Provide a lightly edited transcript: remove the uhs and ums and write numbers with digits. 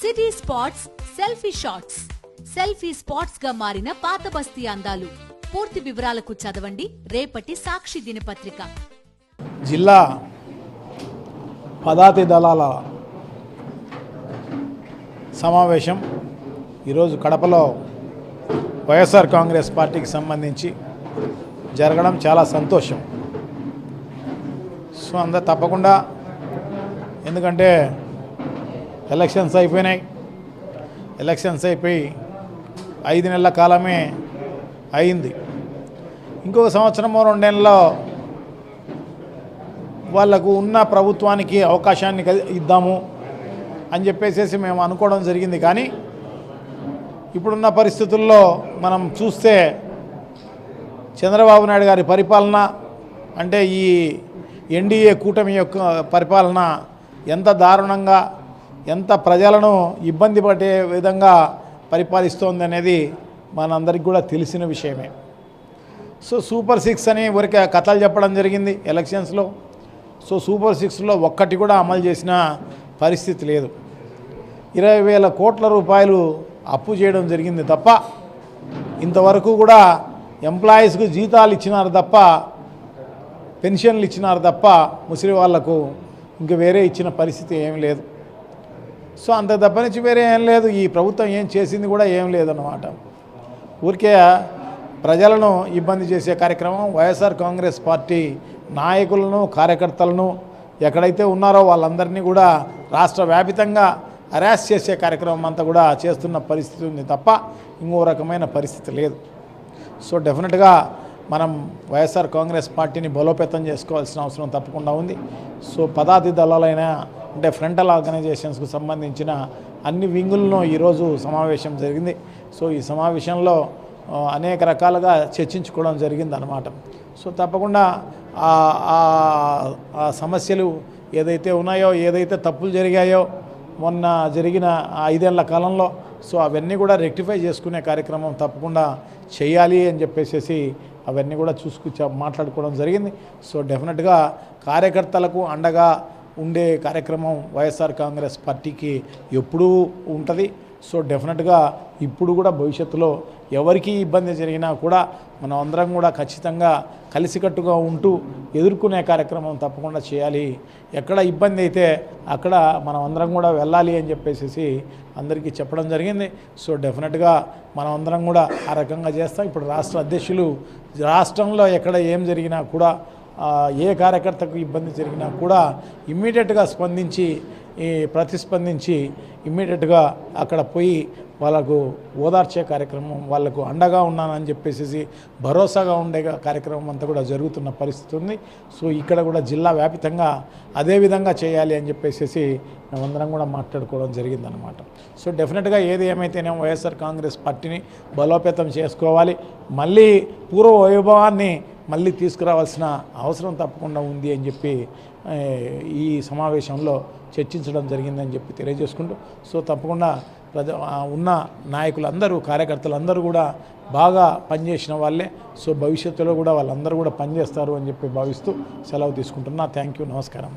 City spots selfie shots. Selfie spots గా మారిన పాత బస్తీ అందాలు. పూర్తి వివరాలకు చదవండి రేపటి సాక్షి దినపత్రిక. జిల్లా పదాతి దళాల సమావేశం ఈరోజు కడపలో వైఎస్ఆర్ కాంగ్రెస్ పార్టీకి సంబంధించి జరగడం చాలా సంతోషం. సో అందరూ తప్పకుండా, ఎందుకంటే ఎలక్షన్స్ అయిపోయినాయి. ఎలక్షన్స్ అయిపోయి 5 నెలల కాలమే అయింది. ఇంకొక సంవత్సరమో 2 నెలల్లో వాళ్లకు ఉన్న ప్రభుత్వానికి అవకాశాన్ని ఇద్దాము అని చెప్పేసి మేము అనుకోవడం జరిగింది. కానీ ఇప్పుడున్న పరిస్థితుల్లో మనం చూస్తే చంద్రబాబు నాయుడు గారి పరిపాలన, అంటే ఈ ఎన్డీఏ కూటమి యొక్క పరిపాలన ఎంత దారుణంగా, ఎంత ప్రజలను ఇబ్బంది పడే విధంగా పరిపాలిస్తోంది అనేది మనందరికీ కూడా తెలిసిన విషయమే. సో సూపర్ 6 అని ఊరికే కథలు చెప్పడం జరిగింది ఎలక్షన్స్లో. సో సూపర్ 6లో ఒక్కటి కూడా అమలు చేసిన పరిస్థితి లేదు. 20,000 కోట్ల రూపాయలు అప్పు చేయడం జరిగింది తప్ప, ఇంతవరకు కూడా ఎంప్లాయీస్కు జీతాలు ఇచ్చినారు తప్ప, పెన్షన్లు ఇచ్చినారు తప్ప ముసలి వాళ్లకు ఇంక వేరే ఇచ్చిన పరిస్థితి ఏం లేదు. సో అంత తప్ప నుంచి వేరే ఏం లేదు. ఈ ప్రభుత్వం ఏం చేసింది కూడా ఏం లేదన్నమాట. ఊరికే ప్రజలను ఇబ్బంది చేసే కార్యక్రమం. వైఎస్ఆర్ కాంగ్రెస్ పార్టీ నాయకులను, కార్యకర్తలను ఎక్కడైతే ఉన్నారో వాళ్ళందరినీ కూడా రాష్ట్ర వ్యాపితంగా హరాస్ చేసే కార్యక్రమం అంతా కూడా చేస్తున్న పరిస్థితి ఉంది తప్ప ఇంకో రకమైన పరిస్థితి లేదు. సో డెఫినెట్గా మనం వైఎస్ఆర్ కాంగ్రెస్ పార్టీని బలోపేతం చేసుకోవాల్సిన అవసరం తప్పకుండా ఉంది. సో పదాతి దళాలైన, అంటే ఫ్రంటల్ ఆర్గనైజేషన్స్కు సంబంధించిన అన్ని వింగులను ఈరోజు సమావేశం జరిగింది. సో ఈ సమావేశంలో అనేక రకాలుగా చర్చించుకోవడం జరిగింది అన్నమాట. సో తప్పకుండా ఆ సమస్యలు ఏదైతే ఉన్నాయో, ఏదైతే తప్పులు జరిగాయో మొన్న జరిగిన 5 ఏళ్ల కాలంలో, సో అవన్నీ కూడా రెక్టిఫై చేసుకునే కార్యక్రమం తప్పకుండా చేయాలి అని చెప్పేసి అవన్నీ కూడా మాట్లాడుకోవడం జరిగింది. సో డెఫినెట్గా కార్యకర్తలకు అండగా ఉండే కార్యక్రమం వైఎస్ఆర్ కాంగ్రెస్ పార్టీకి ఎప్పుడూ ఉంటుంది. సో డెఫినెట్గా ఇప్పుడు కూడా భవిష్యత్తులో ఎవరికి ఇబ్బంది జరిగినా కూడా మనం అందరం కూడా ఖచ్చితంగా కలిసికట్టుగా ఉంటూ ఎదుర్కొనే కార్యక్రమం తప్పకుండా చేయాలి. ఎక్కడ ఇబ్బంది అయితే అక్కడ మనం అందరం కూడా వెళ్ళాలి అని చెప్పేసి అందరికీ చెప్పడం జరిగింది. సో డెఫినెట్గా మనం అందరం కూడా ఆ రకంగా చేస్తాం. ఇప్పుడు రాష్ట్ర అధ్యక్షులు రాష్ట్రంలో ఎక్కడ ఏం జరిగినా కూడా, ఏ కార్యకర్తకు ఇబ్బంది జరిగినా కూడా ఇమ్మీడియట్గా ప్రతిస్పందించి ఇమ్మీడియట్గా అక్కడ పోయి వాళ్ళకు ఓదార్చే కార్యక్రమం, వాళ్ళకు అండగా ఉన్నానని చెప్పేసి భరోసాగా ఉండే కార్యక్రమం అంతా కూడా జరుగుతున్న పరిస్థితి ఉంది. సో ఇక్కడ కూడా జిల్లా వ్యాపితంగా అదే విధంగా చేయాలి అని చెప్పేసి మేమందరం కూడా మాట్లాడుకోవడం జరిగిందనమాట. సో డెఫినెట్గా ఏది ఏమైతేనేమో వైఎస్ఆర్ కాంగ్రెస్ పార్టీని బలోపేతం చేసుకోవాలి. మళ్ళీ పూర్వ వైభవాన్ని మళ్ళీ తీసుకురావాల్సిన అవసరం తప్పకుండా ఉంది అని చెప్పి ఈ సమావేశంలో చర్చించడం జరిగిందని చెప్పి తెలియజేసుకుంటూ, సో తప్పకుండా ఉన్న నాయకులందరూ, కార్యకర్తలందరూ కూడా బాగా పనిచేసిన వాళ్ళే. సో భవిష్యత్తులో కూడా వాళ్ళందరూ కూడా పనిచేస్తారు అని చెప్పి భావిస్తూ సెలవు తీసుకుంటున్నా. థ్యాంక్ యూ, నమస్కారం.